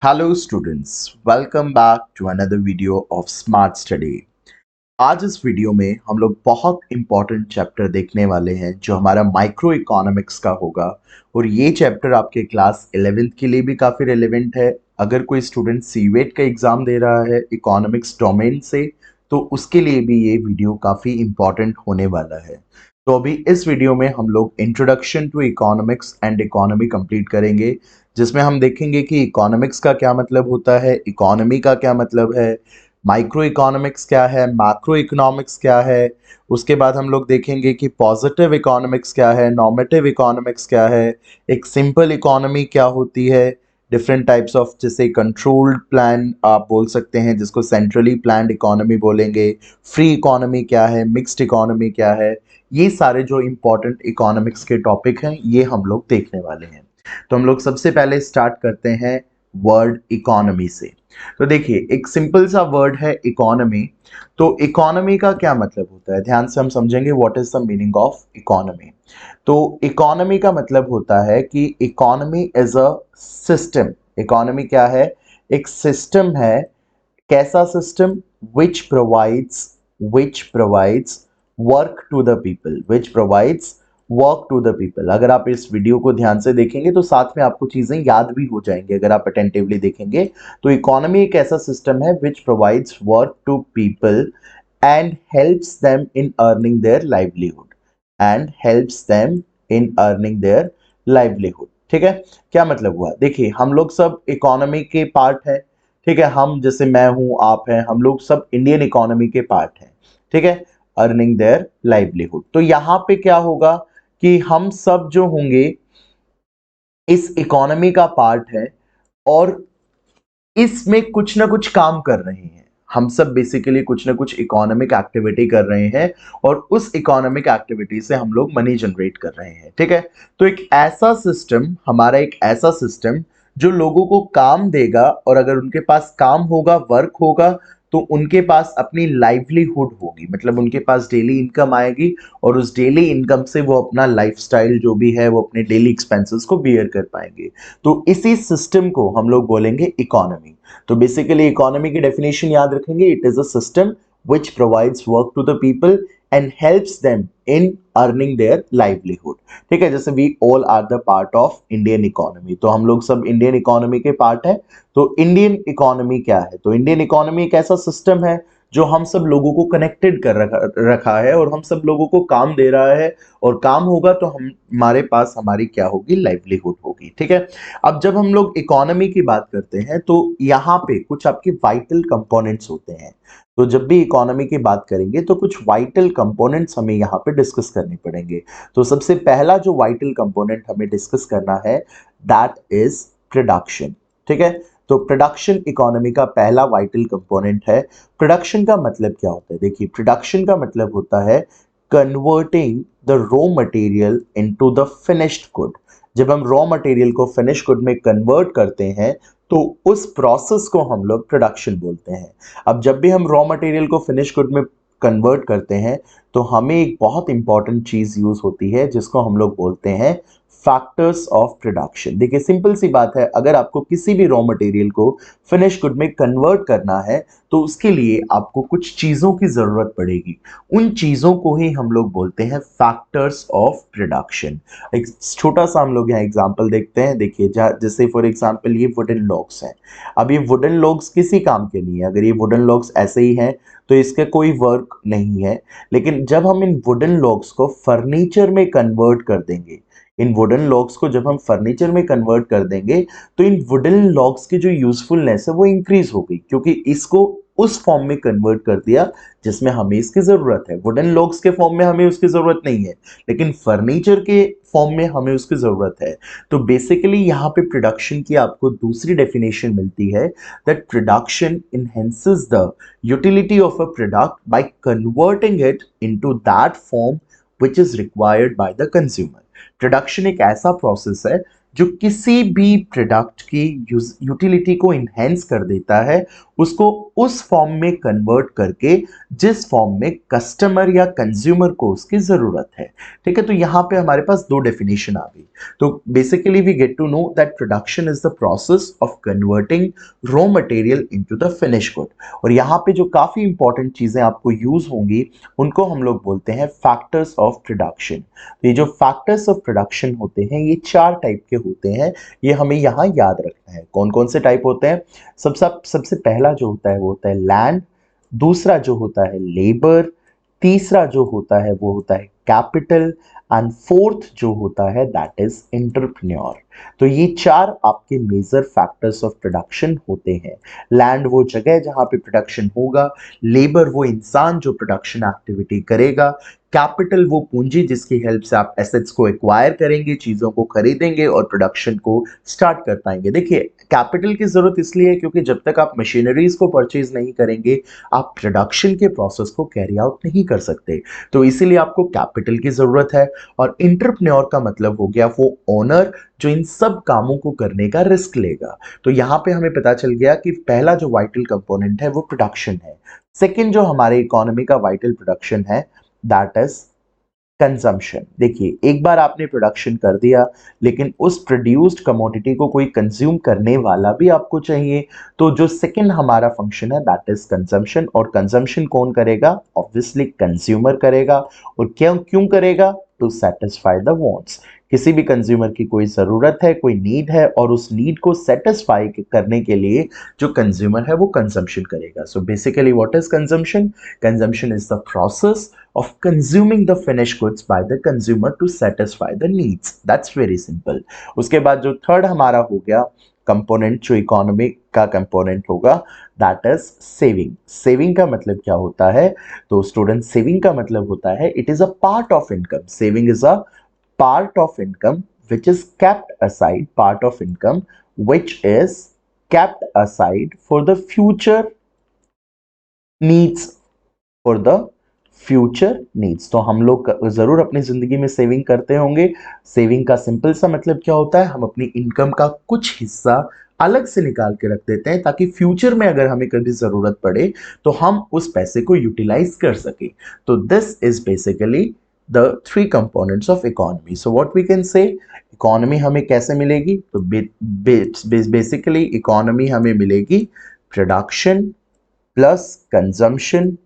Hello students, welcome back to another video of smart study. आज इस video में हम लोग बहुत इंपॉर्टेंट चैप्टर देखने वाले हैं जो हमारा माइक्रो इकोनॉमिक्स का होगा। और ये चैप्टर आपके क्लास 11th के लिए भी काफ़ी रेलेवेंट है। अगर कोई स्टूडेंट सीवेट का एग्ज़ाम दे रहा है इकोनॉमिक्स डोमेन से, तो उसके लिए भी ये वीडियो काफ़ी इंपॉर्टेंट होने वाला है। तो अभी इस वीडियो में हम लोग introduction to economics and economy complete करेंगे, जिसमें हम देखेंगे कि इकोनॉमिक्स का क्या मतलब होता है, इकोनॉमी का क्या मतलब है, माइक्रो इकोनॉमिक्स क्या है, मैक्रो इकोनॉमिक्स क्या है। उसके बाद हम लोग देखेंगे कि पॉजिटिव इकोनॉमिक्स क्या है, नॉर्मेटिव इकोनॉमिक्स क्या है, एक सिंपल इकोनॉमी क्या होती है, डिफरेंट टाइप्स ऑफ, जैसे कंट्रोल्ड प्लान आप बोल सकते हैं जिसको सेंट्रली प्लान्ड इकोनॉमी बोलेंगे, फ्री इकोनॉमी क्या है, मिक्स्ड इकोनॉमी क्या है। ये सारे जो इंपॉर्टेंट इकोनॉमिक्स के टॉपिक हैं ये हम लोग देखने वाले हैं। तो हम लोग सबसे पहले स्टार्ट करते हैं वर्ड इकोनॉमी से। तो देखिए, एक सिंपल सा वर्ड है इकोनॉमी। तो इकोनॉमी का क्या मतलब होता है, ध्यान से हम समझेंगे what is the meaning of economy. तो इकोनॉमी का मतलब होता है कि economy is a system. Economy क्या है? एक सिस्टम है। कैसा system? Which provides work to the people, which provides work to the people. अगर आप इस वीडियो को ध्यान से देखेंगे तो साथ में आपको चीजें याद भी हो जाएंगी अगर आप अटेंटिवली देखेंगे। तो इकोनॉमी एक ऐसा सिस्टम है which provides work to people and helps them in earning their livelihood, and helps them in earning their livelihood. ठीक है, क्या मतलब हुआ? देखिए, हम लोग सब इकोनॉमी के पार्ट है। ठीक है, हम जैसे मैं हूं, आप हैं, हम लोग सब इंडियन इकोनॉमी के पार्ट हैं। ठीक है, अर्निंग देयर लाइवलीहुड। तो यहां पे क्या होगा कि हम सब जो होंगे इस इकोनॉमी का पार्ट है और इसमें कुछ ना कुछ काम कर रहे हैं। हम सब बेसिकली कुछ ना कुछ इकोनॉमिक एक्टिविटी कर रहे हैं और उस इकोनॉमिक एक्टिविटी से हम लोग मनी जनरेट कर रहे हैं। ठीक है, तो एक ऐसा सिस्टम, हमारा एक ऐसा सिस्टम जो लोगों को काम देगा, और अगर उनके पास काम होगा, वर्क होगा, तो उनके पास अपनी लाइवलीहुड होगी, मतलब उनके पास डेली इनकम आएगी और उस डेली इनकम से वो अपना लाइफस्टाइल जो भी है वो अपने डेली एक्सपेंसेस को बियर कर पाएंगे। तो इसी सिस्टम को हम लोग बोलेंगे इकोनॉमी। तो बेसिकली इकोनॉमी की डेफिनेशन याद रखेंगे, it is a system which provides work to the people and helps them in earning their livelihood। ठीक है, जैसे we all are the part of Indian economy, तो हम लोग सब इंडियन इकोनॉमी के पार्ट है। तो इंडियन इकोनॉमी क्या है? तो इंडियन इकोनॉमी एक ऐसा सिस्टम है जो हम सब लोगों को कनेक्टेड कर रखा है और हम सब लोगों को काम दे रहा है, और काम होगा तो हम हमारे पास हमारी क्या होगी? लाइवलीहुड होगी। ठीक है, अब जब हम लोग इकोनॉमी की बात करते हैं तो यहाँ पे कुछ आपके वाइटल कंपोनेंट्स होते हैं। तो जब भी इकोनॉमी की बात करेंगे तो कुछ वाइटल कंपोनेंट्स हमें यहाँ पे डिस्कस करने पड़ेंगे। तो सबसे पहला जो वाइटल कंपोनेंट हमें डिस्कस करना है, दैट इज प्रोडक्शन। ठीक है, तो प्रोडक्शन इकोनॉमी का पहला वाइटल कंपोनेंट है। प्रोडक्शन का मतलब क्या होता है? देखिए, प्रोडक्शन का मतलब होता है converting the raw material into the finished good. जब हम रॉ मटेरियल को फिनिश गुड में कन्वर्ट करते हैं तो उस प्रोसेस को हम लोग प्रोडक्शन बोलते हैं। अब जब भी हम रॉ मटेरियल को फिनिश गुड में कन्वर्ट करते हैं तो हमें एक बहुत इंपॉर्टेंट चीज यूज होती है जिसको हम लोग बोलते हैं फैक्टर्स ऑफ प्रोडक्शन। देखिए, सिंपल सी बात है, अगर आपको किसी भी रॉ मटेरियल को फिनिश गुड में कन्वर्ट करना है तो उसके लिए आपको कुछ चीजों की जरूरत पड़ेगी। उन चीजों को ही हम लोग बोलते हैं फैक्टर्स ऑफ प्रोडक्शन। एक छोटा सा हम लोग यहाँ एग्जांपल देखते हैं। देखिए, जैसे फॉर एग्जांपल ये वुडन लॉग्स हैं। अब ये वुडन लॉग्स किसी काम के नहीं है। अगर ये वुडन लॉग्स ऐसे ही हैं तो इसका कोई वर्क नहीं है। लेकिन जब हम इन वुडन लॉग्स को फर्नीचर में कन्वर्ट कर देंगे, इन वुडन लॉग्स को जब हम फर्नीचर में कन्वर्ट कर देंगे तो इन वुडन लॉग्स की जो यूजफुलनेस है वो इंक्रीज हो गई, क्योंकि इसको उस फॉर्म में कन्वर्ट कर दिया जिसमें हमें इसकी जरूरत है। वुडन लॉग्स के फॉर्म में हमें उसकी जरूरत नहीं है, लेकिन फर्नीचर के फॉर्म में हमें उसकी जरूरत है। तो बेसिकली यहाँ पे प्रोडक्शन की आपको दूसरी डेफिनेशन मिलती है, that production enhances the utility of a product by converting it into that form which is required by the consumer। Production एक ऐसा प्रोसेस है जो किसी भी प्रोडक्ट की यूटिलिटी को इन्हेंस कर देता है, उसको उस फॉर्म में कन्वर्ट करके जिस फॉर्म में कस्टमर या कंज्यूमर को उसकी जरूरत है। ठीक है, तो यहां पे हमारे पास दो डेफिनेशन आ गई। तो basically we get to know that production is the process of converting raw material into the finish good. और यहाँ पे जो काफी इंपॉर्टेंट चीजें आपको यूज होंगी उनको हम लोग बोलते हैं फैक्टर्स ऑफ प्रोडक्शन। तो ये जो फैक्टर्स ऑफ प्रोडक्शन होते हैं ये चार टाइप के होते हैं, ये हमें यहाँ याद रखना है। कौन कौन से टाइप होते हैं? सबसे पहला जो होता है वो होता है लैंड, दूसरा जो होता है लेबर, तीसरा जो होता है वो होता है कैपिटल, एंड फोर्थ जो होता है दैट इज एंटरप्रेन्योर। तो ये चार आपके मेजर फैक्टर्स ऑफ प्रोडक्शन होते हैं। लैंड वो जगह जहां पे प्रोडक्शन होगा, लेबर वो इंसान जो प्रोडक्शन एक्टिविटी करेगा, कैपिटल वो पूंजी जिसकी हेल्प से आप एसेट्स को एक्वायर करेंगे, चीजों को खरीदेंगे और प्रोडक्शन को स्टार्ट कर पाएंगे। देखिए, कैपिटल की जरूरत इसलिए है क्योंकि जब तक आप मशीनरीज को परचेज नहीं करेंगे आप प्रोडक्शन के प्रोसेस को कैरी आउट नहीं कर सकते, तो इसीलिए आपको कैपिटल की जरूरत है। और एंटरप्रेन्योर का मतलब हो गया वो ओनर जो इन सब कामों को करने का रिस्क लेगा। तो यहां पे हमें पता चल गया कि पहला जो वाइटल कंपोनेंट है वो प्रोडक्शन है। सेकंड जो हमारे इकोनॉमी का वाइटल प्रोडक्शन है दैट इज कंजम्पशन। देखिए, एक बार आपने प्रोडक्शन कर दिया लेकिन उस प्रोड्यूस्ड कमोडिटी को कोई कंज्यूम करने वाला भी आपको चाहिए, तो जो सेकंड हमारा फंक्शन है दैट इज कंजम्पशन। और कंजम्पशन कौन करेगा? ऑब्वियसली कंज्यूमर करेगा। और क्यों क्यों करेगा? To satisfy the wants. किसी भी कंज्यूमर की कोई जरूरत है, कोई नीड है, और उस नीड को सेटिस्फाई करने के लिए जो कंज्यूमर है वो कंजम्पशन करेगा। So basically what is consumption? Consumption is the process of consuming the finished goods by the consumer to satisfy the needs. That's very simple. उसके बाद जो थर्ड हमारा हो गया कंपोनेंट, जो इकोनॉमी का कंपोनेंट होगा दैट इज सेविंग। सेविंग का मतलब क्या होता है? तो स्टूडेंट, सेविंग का मतलब होता है it is a part of income. Saving is a part of income which is kept aside, part of income which is kept aside for the future needs, for the future needs. तो हम लोग जरूर अपनी जिंदगी में saving करते होंगे। Saving का सिंपल सा मतलब क्या होता है? हम अपनी इनकम का कुछ हिस्सा अलग से निकाल के रख देते हैं ताकि फ्यूचर में अगर हमें कभी जरूरत पड़े तो हम उस पैसे को यूटिलाइज कर सके। तो this is basically the three components of economy. So what we can say, economy हमें कैसे मिलेगी? तो बेसिकली इकोनॉमी हमें मिलेगी production plus consumption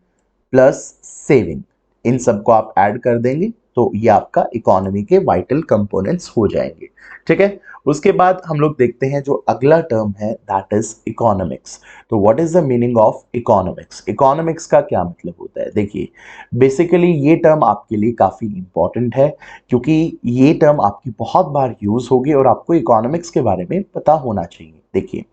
plus saving, in सबको आप ऐड कर देंगे तो ये आपका इकोनॉमी के वाइटल कंपोनेंट्स हो जाएंगे। ठीक है, उसके बाद हम लोग देखते हैं जो अगला टर्म है दैट इज इकोनॉमिक्स। तो what is the meaning of economics? Economics का क्या मतलब होता है? देखिए, बेसिकली ये टर्म आपके लिए काफी इंपॉर्टेंट है क्योंकि ये टर्म आपकी बहुत बार यूज होगी और आपको इकोनॉमिक्स के बारे में पता होना चाहिए। देखिए,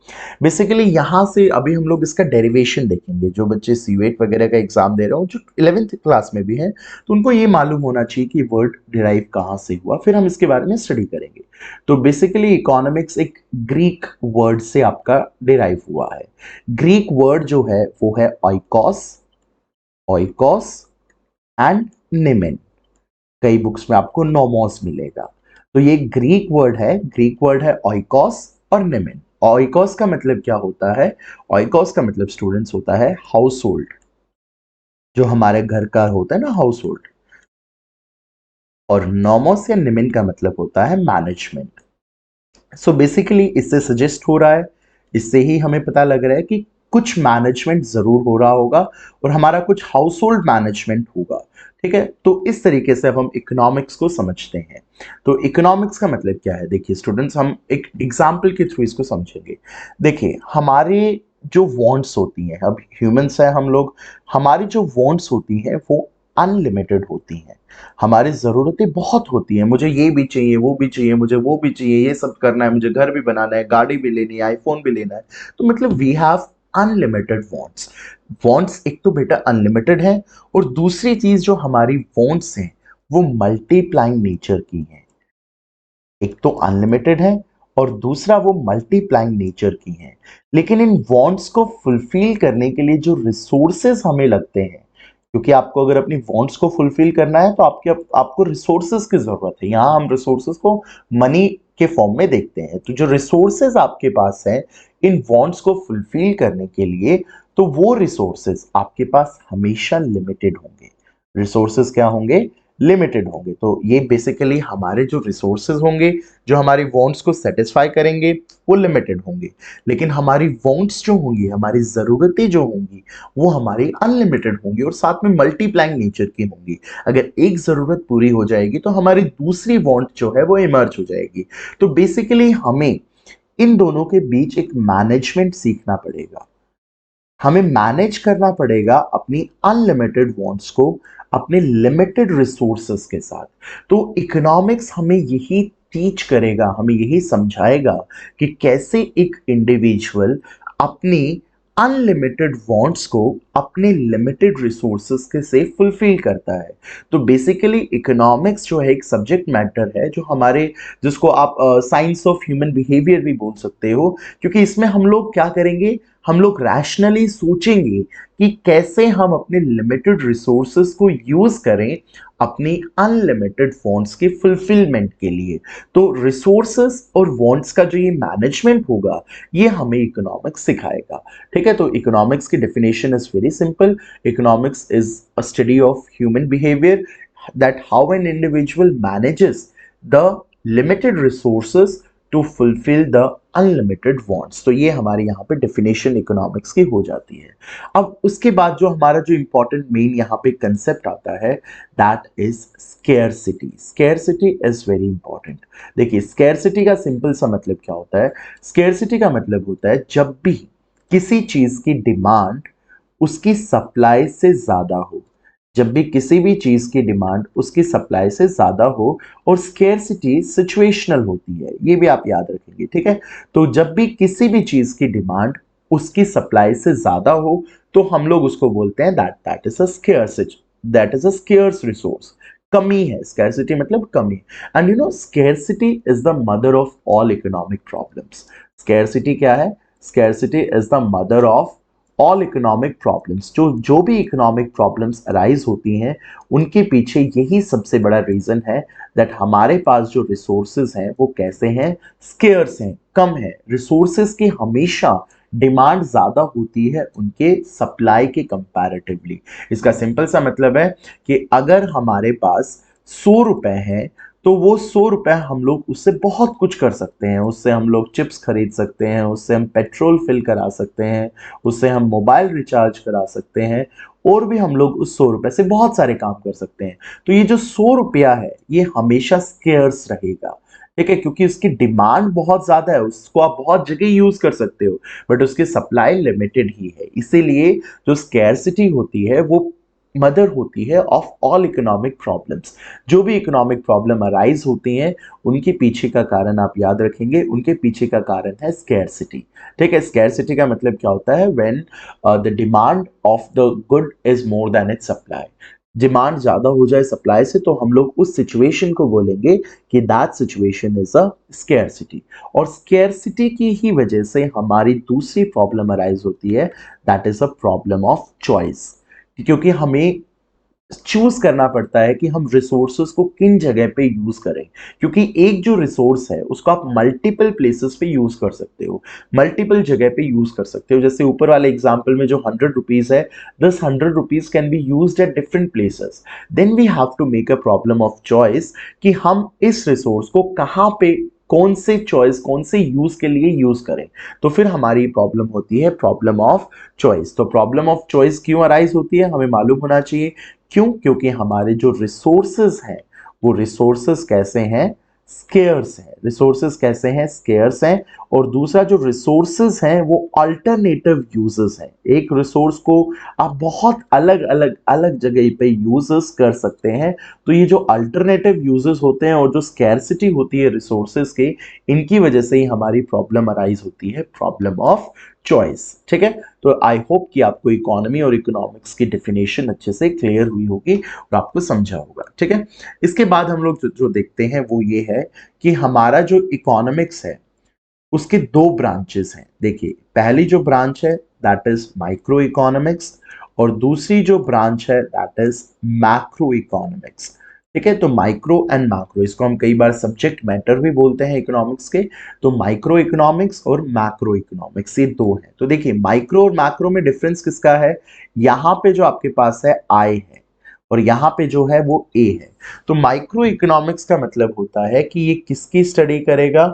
बेसिकली यहां से अभी हम लोग इसका डेरिवेशन देखेंगे। जो बच्चे सीवेट वगैरह का एग्जाम दे रहे हो, जो 11th क्लास में भी हैं, तो उनको ये मालूम होना चाहिए कि वर्ड डिराइव कहां से हुआ, फिर हम इसके बारे में स्टडी करेंगे। तो बेसिकली इकोनॉमिक्स एक ग्रीक वर्ड से आपका डिराइव हुआ है। ग्रीक वर्ड जो है वो है ऑइकोस, ऑइकोस एंड निमेन। कई बुक्स में आपको नोमोस मिलेगा। तो ये ग्रीक वर्ड है, ग्रीक वर्ड है ऑइकोस और निमेन। ऑइकोस का मतलब क्या होता है? ऑइकोस का मतलब स्टूडेंट्स होता है हाउस होल्ड, जो हमारे घर का होता है ना हाउस होल्ड। और नोमोस या निमेन का मतलब होता है मैनेजमेंट। सो बेसिकली इससे सजेस्ट हो रहा है, इससे ही हमें पता लग रहा है कि कुछ मैनेजमेंट जरूर हो रहा होगा और हमारा कुछ हाउस होल्ड मैनेजमेंट होगा। ठीक है, तो इस तरीके से अब हम इकोनॉमिक्स को समझते हैं। तो इकोनॉमिक्स का मतलब क्या है? देखिए स्टूडेंट्स, हम एक एग्जाम्पल के थ्रू इसको समझेंगे। देखिए, हमारे जो वांट्स होती हैं, अब ह्यूमंस है हम लोग, हमारी जो वांट्स होती हैं वो अनलिमिटेड होती हैं। हमारी ज़रूरतें बहुत होती हैं, मुझे ये भी चाहिए, वो भी चाहिए, मुझे वो भी चाहिए, ये सब करना है, मुझे घर भी बनाना है, गाड़ी भी लेनी है, आईफोन भी लेना है। तो मतलब we have unlimited wants. Wants एक तो बेटा अनलिमिटेड है, और दूसरी चीज जो हमारी वांट्स हैं वो मल्टीप्लाइंग नेचर की हैं। एक तो अनलिमिटेड है और दूसरा वो मल्टीप्लाइंग नेचर की हैं। लेकिन इन वांट्स को फुलफिल करने के लिए जो रिसोर्सेस हमें लगते हैं, क्योंकि आपको अगर अपनी वांट्स को फुलफिल करना है तो आपको रिसोर्सेस की जरूरत है। यहाँ हम रिसोर्सेस को मनी के फॉर्म में देखते हैं। तो जो रिसोर्सेज आपके पास हैं इन वांट्स को फुलफिल करने के लिए, तो वो रिसोर्सेज आपके पास हमेशा लिमिटेड होंगे। रिसोर्सेज क्या होंगे? लिमिटेड होंगे। तो ये बेसिकली हमारे जो रिसोर्सेज होंगे जो हमारी वांट्स को सेटिस्फाई करेंगे वो लिमिटेड होंगे, लेकिन हमारी वांट्स जो होंगी, हमारी जरूरतें जो होंगी, वो हमारी अनलिमिटेड होंगी और साथ में मल्टीप्लाइंग नेचर की होंगी। अगर एक जरूरत पूरी हो जाएगी तो हमारी दूसरी वांट जो है वो इमर्ज हो जाएगी। तो बेसिकली हमें इन दोनों के बीच एक मैनेजमेंट सीखना पड़ेगा। हमें मैनेज करना पड़ेगा अपनी अनलिमिटेड वांट्स को अपने लिमिटेड रिसोर्सेस के साथ। तो इकोनॉमिक्स हमें यही टीच करेगा, हमें यही समझाएगा कि कैसे एक इंडिविजुअल अपनी अनलिमिटेड वांट्स को अपने लिमिटेड रिसोर्सेस के से फुलफिल करता है। तो बेसिकली इकोनॉमिक्स जो है एक सब्जेक्ट मैटर है जो हमारे, जिसको आप साइंस ऑफ ह्यूमन बिहेवियर भी बोल सकते हो, क्योंकि इसमें हम लोग क्या करेंगे, हम लोग रैशनली सोचेंगे कि कैसे हम अपने लिमिटेड रिसोर्सेस को यूज करें अपनी अनलिमिटेड वांट्स के फुलफिलमेंट के लिए। तो रिसोर्सेस और वांट्स का जो ये मैनेजमेंट होगा ये हमें इकोनॉमिक्स सिखाएगा। ठीक है, तो इकोनॉमिक्स की definition is very simple. Economics is a study of human behaviour, that how an individual manages the limited resources to fulfill the unlimited wants. तो ये हमारे यहाँ पे डेफिनेशन इकोनॉमिक्स की हो जाती है। अब उसके बाद जो हमारा जो इंपॉर्टेंट मेन यहाँ पे कंसेप्ट आता है that is scarcity. Scarcity is very important. देखिए स्केर्सिटी का सिंपल सा मतलब क्या होता है? स्केर्सिटी का मतलब होता है जब भी किसी चीज की डिमांड उसकी सप्लाई से ज्यादा हो, जब भी किसी भी चीज की डिमांड उसकी सप्लाई से ज्यादा हो। और स्केर्सिटी सिचुएशनल होती है, ये भी आप याद रखेंगे। ठीक है, तो जब भी किसी भी चीज की डिमांड उसकी सप्लाई से ज्यादा हो तो हम लोग उसको बोलते हैं that is a scarcity, that is a scarce resource. कमी है, स्केर्सिटी मतलब कमी। And you know scarcity is the mother of all economic problems. Scarcity क्या है? Scarcity is the mother of all economic problems. जो जो भी इकोनॉमिक प्रॉब्लम्स अराइज होती हैं उनके पीछे यही सबसे बड़ा रीजन है दैट हमारे पास जो रिसोर्सेज हैं वो कैसे हैं? स्केर्स हैं, कम है। रिसोर्सेज की हमेशा डिमांड ज्यादा होती है उनके सप्लाई के कंपैरेटिवली। इसका सिंपल सा मतलब है कि अगर हमारे पास 100 रुपए हैं तो वो 100 रुपए हम लोग उससे बहुत कुछ कर सकते हैं। उससे हम लोग चिप्स खरीद सकते हैं, उससे हम पेट्रोल फिल करा सकते हैं, उससे हम मोबाइल रिचार्ज करा सकते हैं, और भी हम लोग उस 100 रुपए से बहुत सारे काम कर सकते हैं। तो ये जो 100 रुपया है ये हमेशा स्केर्स रहेगा। ठीक है, क्योंकि उसकी डिमांड बहुत ज्यादा है, उसको आप बहुत जगह यूज कर सकते हो, बट उसकी सप्लाई लिमिटेड ही है। इसीलिए जो स्केर्सिटी होती है वो मदर होती है ऑफ ऑल इकोनॉमिक प्रॉब्लम्स। जो भी इकोनॉमिक प्रॉब्लम अराइज होती हैं उनके पीछे का कारण आप याद रखेंगे, उनके पीछे का कारण है स्केर्सिटी। ठीक है, स्केर्सिटी का मतलब क्या होता है? When the demand of the good is more than it's supply. Demand ज्यादा हो जाए सप्लाई से तो हम लोग उस सिचुएशन को बोलेंगे कि that situation is a scarcity. और स्केर्सिटी की ही वजह से हमारी दूसरी प्रॉब्लम अराइज होती है that is a problem of choice. क्योंकि हमें चूज करना पड़ता है कि हम रिसोर्सेज को किन जगह पे यूज करें, क्योंकि एक जो रिसोर्स है उसको आप मल्टीपल प्लेसेस पे यूज कर सकते हो, मल्टीपल जगह पे यूज कर सकते हो। जैसे ऊपर वाले एग्जांपल में जो 100 रुपीज है, this 100 rupees can be used at different places. Then we have to make a problem of choice कि हम इस रिसोर्स को कहाँ पे, कौन से चॉइस, कौन से यूज के लिए यूज करें। तो फिर हमारी प्रॉब्लम होती है प्रॉब्लम ऑफ चॉइस। तो प्रॉब्लम ऑफ चॉइस क्यों अराइज होती है हमें मालूम होना चाहिए। क्यों? क्योंकि हमारे जो रिसोर्सेज हैं वो रिसोर्सेज कैसे हैं? स्केर्स हैं। रिसोर्सेज कैसे हैं? स्केर्स हैं। और दूसरा जो रिसोर्सेज हैं वो अल्टरनेटिव यूजेस हैं। एक रिसोर्स को आप बहुत अलग अलग अलग जगह पे यूजेस कर सकते हैं। तो ये जो अल्टरनेटिव यूजेस होते हैं और जो स्कैर्सिटी होती है रिसोर्सेज के, इनकी वजह से ही हमारी प्रॉब्लम अराइज होती है, प्रॉब्लम ऑफ चॉइस। ठीक है, तो आई होप कि आपको इकोनॉमी और इकोनॉमिक्स की डेफिनेशन अच्छे से क्लियर हुई होगी और आपको समझा होगा। ठीक है, इसके बाद हम लोग जो देखते हैं वो ये है कि हमारा जो इकोनॉमिक्स है उसके दो ब्रांचेस हैं। देखिए पहली जो ब्रांच है दैट इज माइक्रो इकोनॉमिक्स और दूसरी जो ब्रांच है दैट इज मैक्रो इकोनॉमिक्स। ठीक है। तो माइक्रो एंड मैक्रो, इसको हम कई बार सब्जेक्ट मैटर भी बोलते हैं इकोनॉमिक्स के। तो माइक्रो इकोनॉमिक्स और मैक्रो इकोनॉमिक्स ये दो हैं। तो देखिए माइक्रो और मैक्रो में डिफरेंस किसका है, यहाँ पे जो आपके पास है आई है और यहाँ पे जो है वो ए है। तो माइक्रो इकोनॉमिक्स का मतलब होता है कि ये किसकी स्टडी करेगा,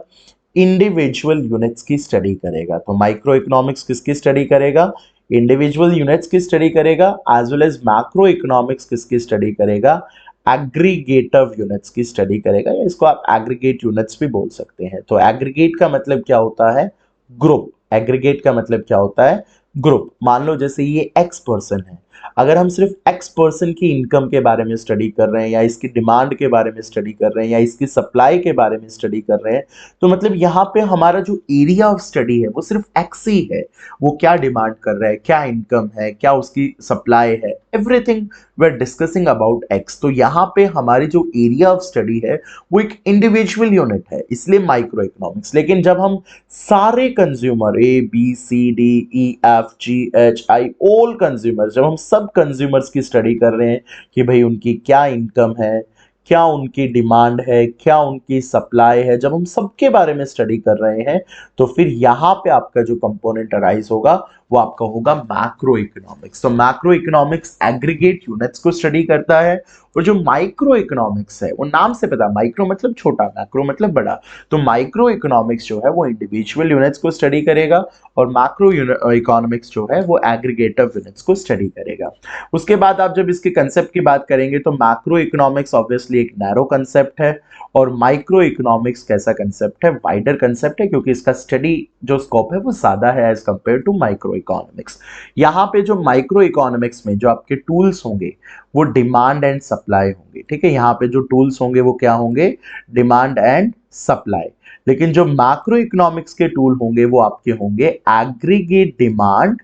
इंडिविजुअल यूनिट्स की स्टडी करेगा। तो माइक्रो इकोनॉमिक्स किसकी स्टडी करेगा, इंडिविजुअल यूनिट्स की स्टडी करेगा, as well as macro economics किसकी स्टडी करेगा, एग्रीगेटिव यूनिट्स की स्टडी करेगा, या इसको आप एग्रीगेट यूनिट्स भी बोल सकते हैं। तो एग्रीगेट का मतलब क्या होता है, ग्रुप। एग्रीगेट का मतलब क्या होता है, ग्रुप। मान लो जैसे ये एक्स पर्सन है, अगर हम सिर्फ एक्स पर्सन की इनकम के बारे में स्टडी कर रहे हैं, या इसकी डिमांड के बारे में स्टडी कर रहे हैं, या इसकी सप्लाई के बारे में स्टडी कर रहे हैं, तो मतलब यहाँ पे हमारा जो एरिया ऑफ स्टडी है वो सिर्फ एक्स ही है। वो क्या डिमांड कर रहा है, क्या इनकम है, क्या उसकी सप्लाई है, everything we are discussing about X. तो यहाँ पे हमारी जो एरिया ऑफ स्टडी है वो एक इंडिविजुअल यूनिट है, इसलिए माइक्रो इकोनॉमिक्स। लेकिन जब हम सारे consumer A B C D E F G H I all consumer, जब हम सब कंज्यूमर्स की स्टडी कर रहे हैं कि भाई उनकी क्या इनकम है, क्या उनकी डिमांड है, क्या उनकी सप्लाई है, जब हम सबके बारे में स्टडी कर रहे हैं, तो फिर यहां पे आपका जो कंपोनेंट अराइज होगा वो आपका होगा मैक्रो इकोनॉमिक्स। तो मैक्रो इकोनॉमिक्स एग्रीगेट यूनिट्स को स्टडी करता है, और जो माइक्रो इकोनॉमिक्स है वो नाम से पता, माइक्रो मतलब छोटा, मैक्रो मतलब बड़ा। तो माइक्रो इकोनॉमिक्स जो है वो इंडिविजुअल यूनिट्स को स्टडी करेगा, और मैक्रो इकोनॉमिक्स जो है वो एग्रीगेटिव यूनिट्स को स्टडी करेगा। उसके बाद आप जब इसके कंसेप्ट की बात करेंगे तो मैक्रो इकोनॉमिक्स ऑब्वियसली एक नैरो कंसेप्ट है, और माइक्रो इकोनॉमिक्स कैसा कंसेप्ट है, वाइडर कंसेप्ट है, क्योंकि इसका स्टडी जो स्कोप है वो ज्यादा है as compare to micro economics. यहाँ पे जो माइक्रो इकोनॉमिक्स में जो आपके टूल्स होंगे वो डिमांड एंड सप्लाई होंगे। ठीक है, यहाँ पे जो टूल्स होंगे वो क्या होंगे, डिमांड एंड सप्लाई। लेकिन जो मैक्रो इकोनॉमिक्स के टूल होंगे वो आपके होंगे aggregate demand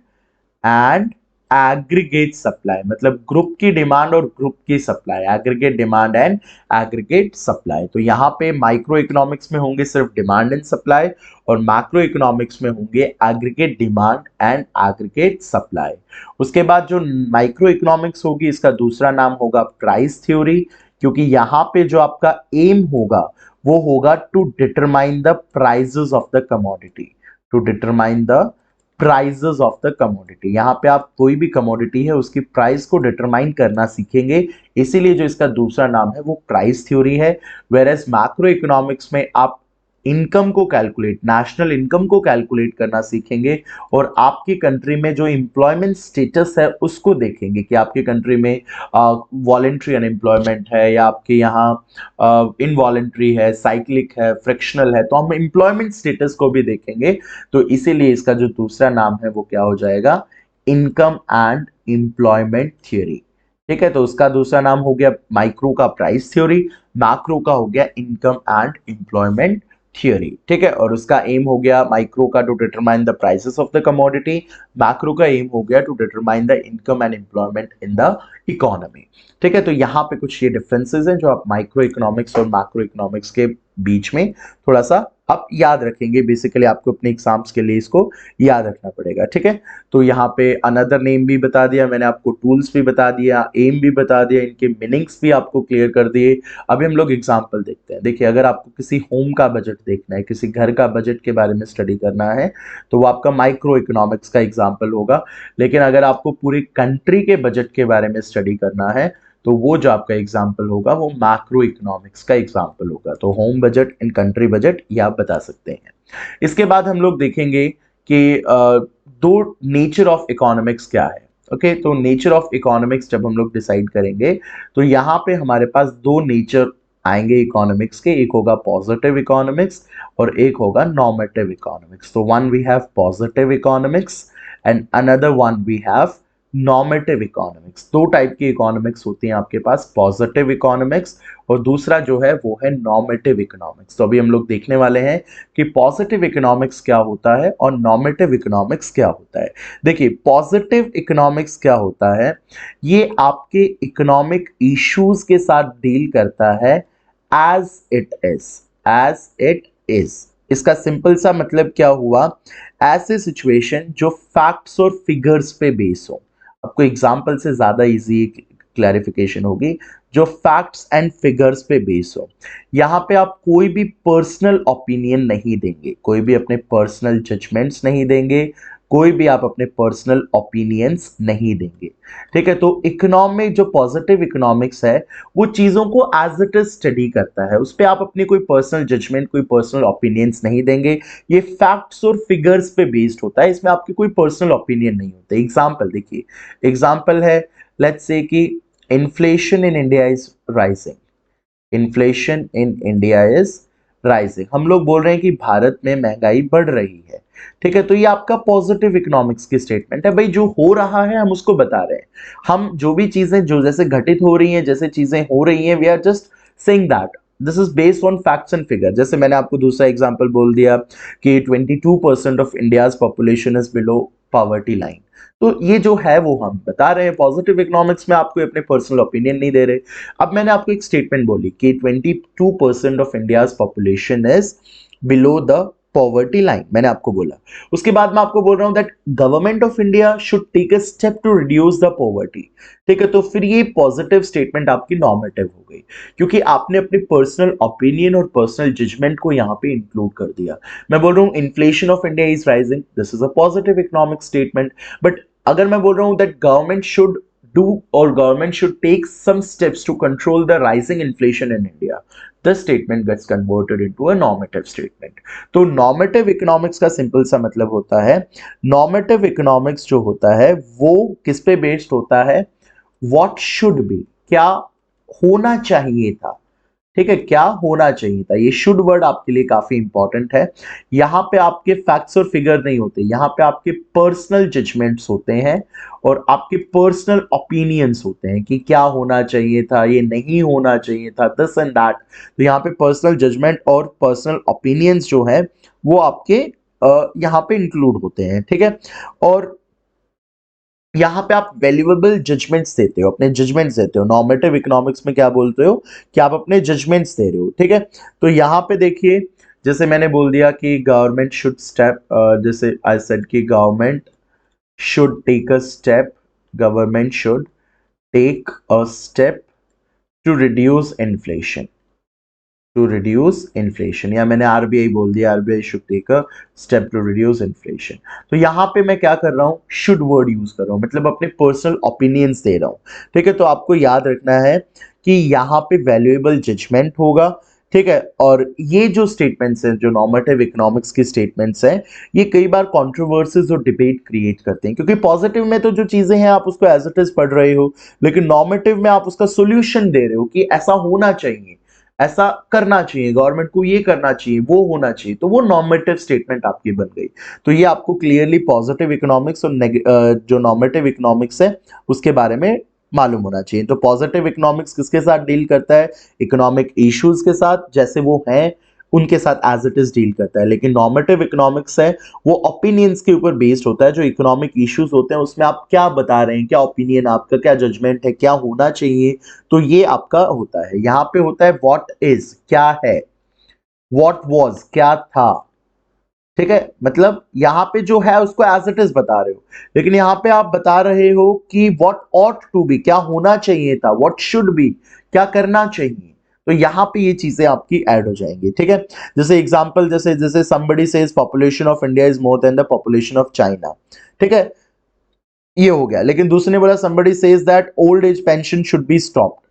and aggregate supply, मतलब ग्रुप की डिमांड और ग्रुप की supply, aggregate demand and aggregate supply. तो यहाँ पे माइक्रो इकोनॉमिक्स में होंगे सिर्फ डिमांड एंड सप्लाई, और मैक्रो इकोनॉमिक्स में होंगे aggregate demand and aggregate supply. उसके बाद जो माइक्रो इकोनॉमिक्स होगी इसका दूसरा नाम होगा प्राइस थ्योरी, क्योंकि यहाँ पे जो आपका एम होगा वो होगा to determine the prices of the commodity, to determine the prices of the commodity. यहाँ पे आप कोई भी कमोडिटी है उसकी प्राइस को डिटरमाइन करना सीखेंगे, इसीलिए जो इसका दूसरा नाम है वो प्राइस थ्योरी है। वेर एज मैक्रो इकोनॉमिक्स में आप इनकम को कैलकुलेट, नेशनल इनकम को कैलकुलेट करना सीखेंगे, और आपकी कंट्री में जो एम्प्लॉयमेंट स्टेटस है उसको देखेंगे कि आपकी कंट्री में वॉलेंट्री अनएम्प्लॉयमेंट है, या आपके यहाँ इनवॉलेंट्री है, साइक्लिक है, फ्रिक्शनल है, तो हम एम्प्लॉयमेंट स्टेटस को भी देखेंगे। तो इसीलिए इसका जो दूसरा नाम है वो क्या हो जाएगा, इनकम एंड एम्प्लॉयमेंट थ्योरी। ठीक है, तो उसका दूसरा नाम हो गया माइक्रो का प्राइस थ्योरी, मैक्रो का हो गया इनकम एंड एम्प्लॉयमेंट थियोरी। ठीक है, और उसका एम हो गया माइक्रो का to determine the prices of the commodity, macro का एम हो गया to determine the income and employment in the economy. ठीक है, तो यहाँ पे कुछ ये डिफरेंसेस हैं जो आप माइक्रो इकोनॉमिक्स और मैक्रो इकोनॉमिक्स के बीच में थोड़ा सा आप याद रखेंगे। बेसिकली आपको अपने एग्जाम्स के लिए इसको याद रखना पड़ेगा। ठीक है, तो यहाँ पे अनदर नेम भी बता दिया मैंने आपको, टूल्स भी बता दिया, एम भी बता दिया, इनके मीनिंग्स भी आपको क्लियर कर दिए। अभी हम लोग एग्जाम्पल देखते हैं। देखिए, अगर आपको किसी होम का बजट देखना है, किसी घर का बजट के बारे में स्टडी करना है, तो वो आपका माइक्रो इकोनॉमिक्स का एग्जाम्पल होगा। लेकिन अगर आपको पूरी कंट्री के बजट के बारे में स्टडी करना है तो वो जो आपका एग्जाम्पल होगा वो मैक्रो इकोनॉमिक्स का एग्जाम्पल होगा। तो home budget and country budget ये आप बता सकते हैं। इसके बाद हम लोग देखेंगे कि दो नेचर ऑफ इकोनॉमिक्स क्या है। ओके, तो नेचर ऑफ इकोनॉमिक्स जब हम लोग डिसाइड करेंगे तो यहाँ पे हमारे पास दो नेचर आएंगे इकोनॉमिक्स के, एक होगा पॉजिटिव इकोनॉमिक्स और एक होगा नॉर्मेटिव इकोनॉमिक्स। तो one we have positive economics and another one we have normative economics. दो टाइप की इकोनॉमिक्स होती हैं आपके पास, पॉजिटिव इकोनॉमिक्स और दूसरा जो है वो है नॉर्मेटिव इकोनॉमिक्स। तो अभी हम लोग देखने वाले हैं कि पॉजिटिव इकोनॉमिक्स क्या होता है और नॉर्मेटिव इकोनॉमिक्स क्या होता है। देखिए, पॉजिटिव इकोनॉमिक्स क्या होता है, ये आपके इकोनॉमिक इश्यूज के साथ डील करता है as it is, as it is. इसका सिंपल सा मतलब क्या हुआ, ऐसे सिचुएशन जो फैक्ट्स और फिगर्स पे बेस हो। आपको एग्जाम्पल से ज्यादा इजी क्लैरिफिकेशन होगी, जो फैक्ट्स एंड फिगर्स पे बेस हो। यहाँ पे आप कोई भी पर्सनल ओपिनियन नहीं देंगे, कोई भी अपने पर्सनल जजमेंट्स नहीं देंगे, कोई भी आप अपने पर्सनल ओपिनियंस नहीं देंगे। ठीक है, तो इकोनॉमिक जो पॉजिटिव इकोनॉमिक्स है वो चीजों को एज इट इज स्टडी करता है, उस पर आप अपनी कोई पर्सनल जजमेंट, कोई पर्सनल ओपिनियंस नहीं देंगे। ये फैक्ट्स और फिगर्स पे बेस्ड होता है, इसमें आपके कोई पर्सनल ओपिनियन नहीं होते। एग्जाम्पल देखिए, एग्जाम्पल है, लेट्स से कि inflation in India is rising, inflation in India is rising, हम लोग बोल रहे हैं कि भारत में महंगाई बढ़ रही है। ठीक है, तो ये आपका पॉजिटिव इकोनॉमिक्स की स्टेटमेंट है, भाई जो हो रहा है हम उसको बता रहे हैं। हम जो भी चीजें जो जैसे घटित हो रही हैं, जैसे चीजें हो रही हैं, we are just saying that this is based on facts and figure. जैसे मैंने आपको दूसरा एग्जांपल बोल दिया कि 22% of India's population is below poverty line, तो ये जो है वो हम बता रहे हैं पॉजिटिव इकोनॉमिक्स में, आपको अपने पर्सनल ओपिनियन नहीं दे रहे। अब मैंने आपको एक स्टेटमेंट बोली कि 22% of India's population is below the poverty line, मैंने आपको बोला। उसके बाद मैं आपको बोल रहा हूं that government of India should take a step to reduce the poverty. ठीक है, तो फिर ये पॉजिटिव स्टेटमेंट आपकी नॉर्मेटिव हो गई, क्योंकि आपने अपने पर्सनल ओपिनियन और पर्सनल जजमेंट को यहां पे इंक्लूड कर दिया। मैं बोल रहा हूं inflation of India is rising, this is a positive economic statement. But अगर मैं बोल रहा हूं that government should do or government should take some steps to control the rising inflation in India, the statement gets converted into a normative statement. तो normative economics का simple सा मतलब होता है, normative economics जो होता है वो किस पे बेस्ड होता है, what should be, क्या होना चाहिए था। ठीक है, क्या होना चाहिए था, ये शुड वर्ड आपके लिए काफी इंपॉर्टेंट है। यहां पे आपके फैक्ट्स और फिगर नहीं होते, यहां पे आपके पर्सनल जजमेंट्स होते हैं और आपके पर्सनल ओपिनियंस होते हैं कि क्या होना चाहिए था, ये नहीं होना चाहिए था, दिस एंड दैट। तो यहाँ पे पर्सनल जजमेंट और पर्सनल ओपिनियंस जो है वो आपके यहाँ पे इंक्लूड होते हैं। ठीक है, और यहाँ पे आप वैल्यूएबल जजमेंट्स देते हो, अपने जजमेंट्स देते हो। नॉर्मेटिव इकोनॉमिक्स में क्या बोलते हो कि आप अपने जजमेंट्स दे रहे हो। ठीक है, तो यहाँ पे देखिए, जैसे मैंने बोल दिया कि गवर्नमेंट शुड स्टेप, जैसे आई सेड कि government should take a step, government should take a step to reduce inflation, to reduce inflation, या मैंने आरबीआई बोल दिया, RBI should take a step to reduce inflation. तो यहाँ पे मैं क्या कर रहा हूँ, शुड वर्ड यूज कर रहा हूँ, मतलब अपने पर्सनल ओपिनियंस दे रहा हूँ। ठीक है, तो आपको याद रखना है कि यहाँ पे वैल्यूएबल जजमेंट होगा। ठीक है, और ये जो स्टेटमेंट्स हैं, जो नॉर्मेटिव इकोनॉमिक्स की स्टेटमेंट्स हैं, ये कई बार कंट्रोवर्सीज और डिबेट क्रिएट करते हैं, क्योंकि पॉजिटिव में तो जो चीजें हैं आप उसको एज इट इज पढ़ रहे हो, लेकिन नॉर्मेटिव में आप उसका सोल्यूशन दे रहे हो कि ऐसा होना चाहिए, ऐसा करना चाहिए, गवर्नमेंट को ये करना चाहिए, वो होना चाहिए, तो वो नॉर्मेटिव स्टेटमेंट आपकी बन गई। तो ये आपको क्लियरली पॉजिटिव इकोनॉमिक्स और जो नॉर्मेटिव इकोनॉमिक्स है उसके बारे में मालूम होना चाहिए। तो पॉजिटिव इकोनॉमिक्स किसके साथ डील करता है, इकोनॉमिक इश्यूज के साथ जैसे वो हैं उनके साथ एज इट इज डील करता है, लेकिन नॉर्मेटिव इकोनॉमिक्स है वो ओपिनियंस के ऊपर बेस्ड होता है। जो इकोनॉमिक इश्यूज होते हैं उसमें आप क्या बता रहे हैं, क्या ओपिनियन आपका, क्या जजमेंट है, क्या होना चाहिए, तो ये आपका होता है। यहाँ पे होता है व्हाट इज, क्या है, व्हाट वाज, क्या था। ठीक है, मतलब यहाँ पे जो है उसको एज इट इज बता रहे हो, लेकिन यहाँ पे आप बता रहे हो कि व्हाट ऑट टू बी, क्या होना चाहिए था, व्हाट शुड बी, क्या करना चाहिए। तो यहाँ पे ये चीजें आपकी ऐड हो जाएंगी। ठीक है, जैसे एग्जांपल, जैसे जैसे somebody says population of India is more than the population of China। ठीक है, ये हो गया, लेकिन दूसरे ने बोला somebody says that old age pension should be stopped,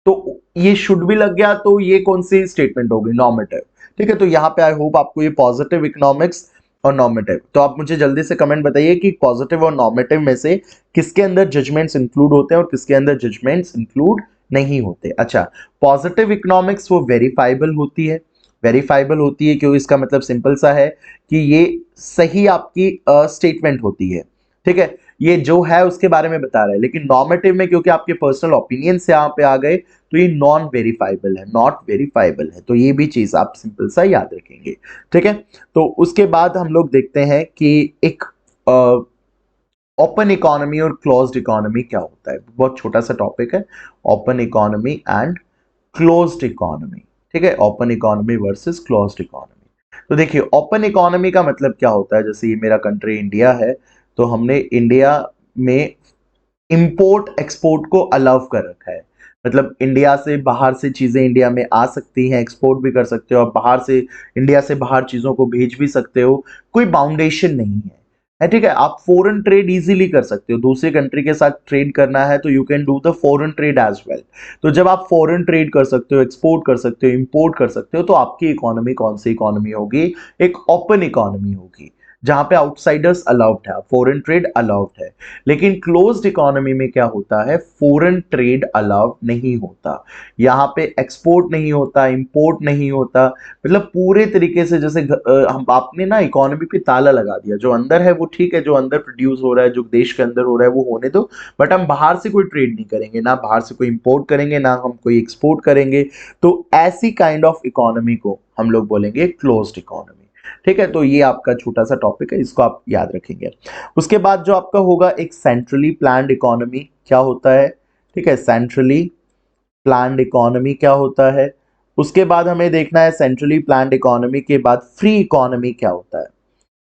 तो ये शुड भी लग गया, तो ये कौन सी स्टेटमेंट होगी, नॉर्मेटिव। ठीक है, तो यहाँ पे आई होप आपको ये पॉजिटिव इकोनॉमिक्स और नॉर्मेटिव, तो आप मुझे जल्दी से कमेंट बताइए कि पॉजिटिव और नॉर्मेटिव में से किसके अंदर जजमेंट्स इंक्लूड होते हैं और किसके अंदर जजमेंट्स इंक्लूड नहीं होते। अच्छा, पॉजिटिव इकोनॉमिक्स वो वेरीफाइबल होती है, वेरीफाइबल होती है क्यों, इसका मतलब सिंपल सा है कि ये सही आपकी स्टेटमेंट होती है। ठीक है, ये जो है उसके बारे में बता रहा है, लेकिन नॉर्मेटिव में क्योंकि आपके पर्सनल ओपिनियन से यहाँ पे आ गए तो ये नॉन वेरीफाइबल है, नॉट वेरीफाइबल है। तो ये भी चीज आप सिंपल सा याद रखेंगे। ठीक है, तो उसके बाद हम लोग देखते हैं कि एक ओपन इकोनॉमी और क्लोज्ड इकोनॉमी क्या होता है। बहुत छोटा सा टॉपिक है, open economy and closed economy. ठीक है, open economy versus closed economy. तो देखिए, ओपन इकोनॉमी का मतलब क्या होता है, जैसे ये मेरा कंट्री इंडिया है, तो हमने इंडिया में इंपोर्ट एक्सपोर्ट को अलाउ कर रखा है। मतलब इंडिया से बाहर से चीजें इंडिया में आ सकती हैं, एक्सपोर्ट भी कर सकते हो, और बाहर से इंडिया से बाहर चीजों को भेज भी सकते हो, कोई बाउंडेशन नहीं है, ठीक है। आप फॉरेन ट्रेड इजीली कर सकते हो, दूसरे कंट्री के साथ ट्रेड करना है तो you can do the foreign trade as well. तो जब आप फॉरेन ट्रेड कर सकते हो, एक्सपोर्ट कर सकते हो, इंपोर्ट कर सकते हो, तो आपकी इकोनॉमी कौन सी इकोनॉमी होगी? एक ओपन इकोनॉमी होगी, जहां पे आउटसाइडर्स अलाउड है, फॉरेन ट्रेड अलाउड है। लेकिन क्लोज्ड इकोनॉमी में क्या होता है? फॉरेन ट्रेड अलाउड नहीं होता, यहाँ पे एक्सपोर्ट नहीं होता, इंपोर्ट नहीं होता। मतलब पूरे तरीके से जैसे हम आपने ना इकोनॉमी पे ताला लगा दिया, जो अंदर है वो ठीक है, जो अंदर प्रोड्यूस हो रहा है, जो देश के अंदर हो रहा है वो होने दो, बट हम बाहर से कोई ट्रेड नहीं करेंगे, ना बाहर से कोई इंपोर्ट करेंगे, ना हम कोई एक्सपोर्ट करेंगे। तो ऐसी काइंड ऑफ इकोनॉमी को हम लोग बोलेंगे क्लोज्ड इकोनॉमी, ठीक है। तो ये आपका छोटा सा टॉपिक है, इसको आप याद रखेंगे। उसके बाद जो आपका होगा एक सेंट्रली प्लान्ड इकोनॉमी, क्या होता है? ठीक है, सेंट्रली प्लान्ड इकोनॉमी क्या होता है? उसके बाद हमें देखना है सेंट्रली प्लान्ड इकोनॉमी के बाद फ्री इकोनॉमी क्या होता है,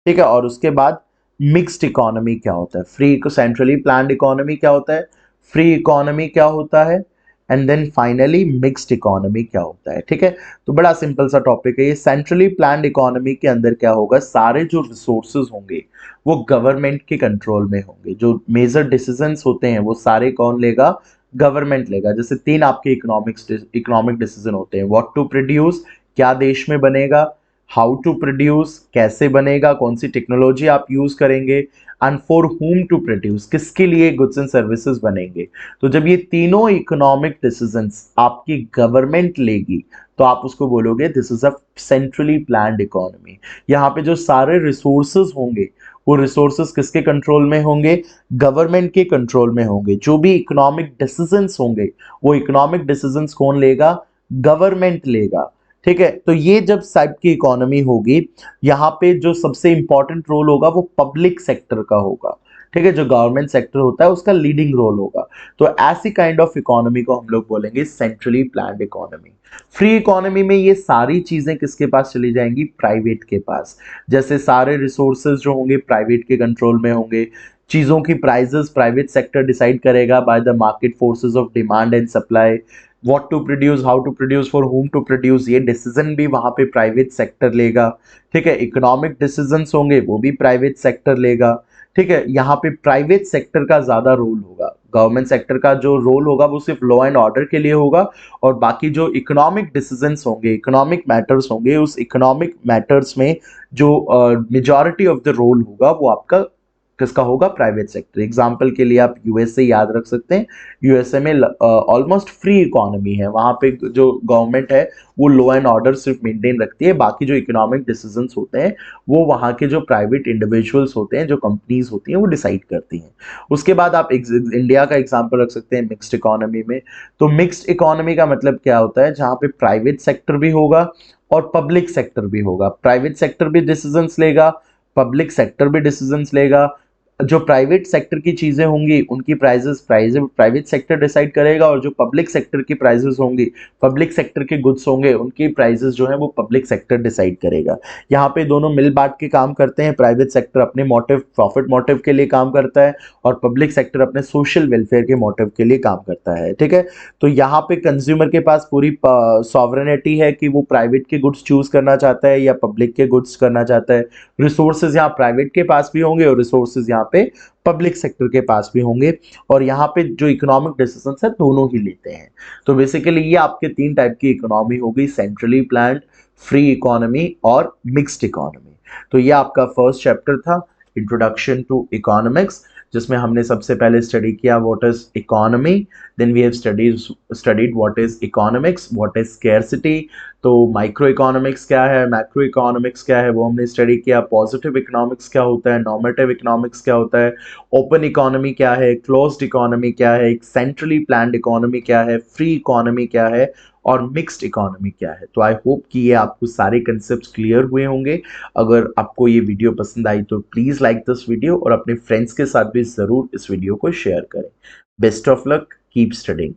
ठीक है। और उसके बाद मिक्स्ड इकोनॉमी क्या होता है? फ्री सेंट्रली प्लान्ड इकोनॉमी क्या होता है, फ्री इकोनॉमी क्या होता है, and then finally mixed economy क्या होता है, ठीक है। तो बड़ा सिंपल सा टॉपिक है ये। सेंट्रली प्लान्ड इकोनॉमी के अंदर क्या होगा? सारे जो रिसोर्सेज होंगे वो गवर्नमेंट के कंट्रोल में होंगे, जो मेजर डिसीजंस होते हैं वो सारे कौन लेगा? गवर्नमेंट लेगा। जैसे तीन आपके इकोनॉमिक डिसीजन होते हैं, व्हाट टू प्रोड्यूस, क्या देश में बनेगा, हाउ टू प्रोड्यूस, कैसे बनेगा, कौन सी टेक्नोलॉजी आप यूज करेंगे, and for whom to produce, किसके लिए गुड्स एंड सर्विसेज बनेंगे। तो जब ये तीनों इकोनॉमिक डिसीजंस आपकी गवर्नमेंट लेगी तो आप उसको बोलोगे this is a centrally planned economy. यहाँ पे जो सारे रिसोर्सेज होंगे वो रिसोर्सेज किसके कंट्रोल में होंगे? गवर्नमेंट के कंट्रोल में होंगे। जो भी इकोनॉमिक डिसीजंस होंगे वो इकोनॉमिक डिसीजंस कौन लेगा? गवर्नमेंट लेगा, ठीक है। तो ये जब साइड की इकोनॉमी होगी, यहाँ पे जो सबसे इंपॉर्टेंट रोल होगा वो पब्लिक सेक्टर का होगा, ठीक है। जो गवर्नमेंट सेक्टर होता है उसका लीडिंग रोल होगा। तो ऐसी काइंड ऑफ इकोनॉमी को हम लोग बोलेंगे centrally planned economy. Free economy में ये सारी चीजें किसके पास चली जाएंगी? प्राइवेट के पास। जैसे सारे रिसोर्सेज जो होंगे प्राइवेट के कंट्रोल में होंगे, चीजों की प्राइजेस प्राइवेट सेक्टर डिसाइड करेगा by the market forces of demand and supply. What to produce, how to produce, for whom to produce, ये डिसीजन भी वहां पे प्राइवेट सेक्टर लेगा, ठीक है। इकोनॉमिक डिसीजंस होंगे वो भी प्राइवेट सेक्टर लेगा, ठीक है। यहाँ पे प्राइवेट सेक्टर का ज्यादा रोल होगा, गवर्नमेंट सेक्टर का जो रोल होगा वो सिर्फ लॉ एंड ऑर्डर के लिए होगा, और बाकी जो इकोनॉमिक डिसीजंस होंगे, इकोनॉमिक मैटर्स होंगे, उस इकोनॉमिक मैटर्स में जो मेजॉरिटी ऑफ द रोल होगा वो आपका किसका होगा? Private sector. एग्जाम्पल के लिए आप यूएसए याद रख सकते हैं। यूएसए में ऑलमोस्ट फ्री इकोनॉमी है, वहां पे जो गवर्नमेंट है वो लॉ एंड ऑर्डर सिर्फ मेंटेन रखती है, बाकी जो इकोनॉमिक डिसीजंस होते हैं वो वहां के जो प्राइवेट इंडिविजुअल्स होते हैं, जो कंपनीज होती हैं वो डिसाइड करती हैं। उसके बाद आप इंडिया का एग्जाम्पल रख सकते हैं मिक्स्ड इकोनॉमी में। तो मिक्स्ड इकोनॉमी का मतलब क्या होता है? जहां पे प्राइवेट सेक्टर भी होगा और पब्लिक सेक्टर भी होगा। प्राइवेट सेक्टर भी डिसीजंस लेगा, पब्लिक सेक्टर भी डिसीजंस लेगा। जो प्राइवेट सेक्टर की चीजें होंगी उनकी प्राइजेस प्राइवेट सेक्टर डिसाइड करेगा, और जो पब्लिक सेक्टर की प्राइजेस होंगी, पब्लिक सेक्टर के गुड्स होंगे, उनकी प्राइजेस जो है वो पब्लिक सेक्टर डिसाइड करेगा। यहाँ पे दोनों मिल बांट के काम करते हैं। प्राइवेट सेक्टर अपने मोटिव, प्रॉफिट मोटिव के लिए काम करता है, और पब्लिक सेक्टर अपने सोशल वेलफेयर के मोटिव के लिए काम करता है, ठीक है। तो यहाँ पे कंज्यूमर के पास पूरी सॉवरेनिटी है कि वो प्राइवेट के गुड्स चूज करना चाहता है या पब्लिक के गुड्स करना चाहता है। रिसोर्सेज यहाँ प्राइवेट के पास भी होंगे और रिसोर्सेज यहाँ पे पब्लिक सेक्टर के पास भी होंगे, और यहाँ पे जो इकोनॉमिक डिसीजंस है दोनों ही लेते हैं। तो बेसिकली ये आपके तीन टाइप की इकोनॉमी होगी, सेंट्रली प्लान्ड, फ्री इकोनॉमी और मिक्स्ड इकोनॉमी। तो ये आपका फर्स्ट चैप्टर था, इंट्रोडक्शन टू इकोनॉमिक्स, जिसमें हमने सबसे पहले स्टडी किया what is economy, then we have studied what is economics, what is scarcity. तो माइक्रो इकोनॉमिक्स क्या है, मैक्रो इकोनॉमिक्स क्या है वो हमने स्टडी किया। पॉजिटिव इकोनॉमिक्स क्या होता है, नॉर्मेटिव इकोनॉमिक्स क्या होता है, ओपन इकोनॉमी क्या है, क्लोज्ड इकोनॉमी क्या है, एक सेंट्रली प्लान्ड इकोनॉमी क्या है, फ्री इकोनॉमी क्या है, और मिक्स्ड इकोनॉमी क्या है। तो आई होप कि ये आपको सारे कंसेप्ट क्लियर हुए होंगे। अगर आपको ये वीडियो पसंद आई तो प्लीज लाइक दिस वीडियो, और अपने फ्रेंड्स के साथ भी जरूर इस वीडियो को शेयर करें। Best of luck, keep studying.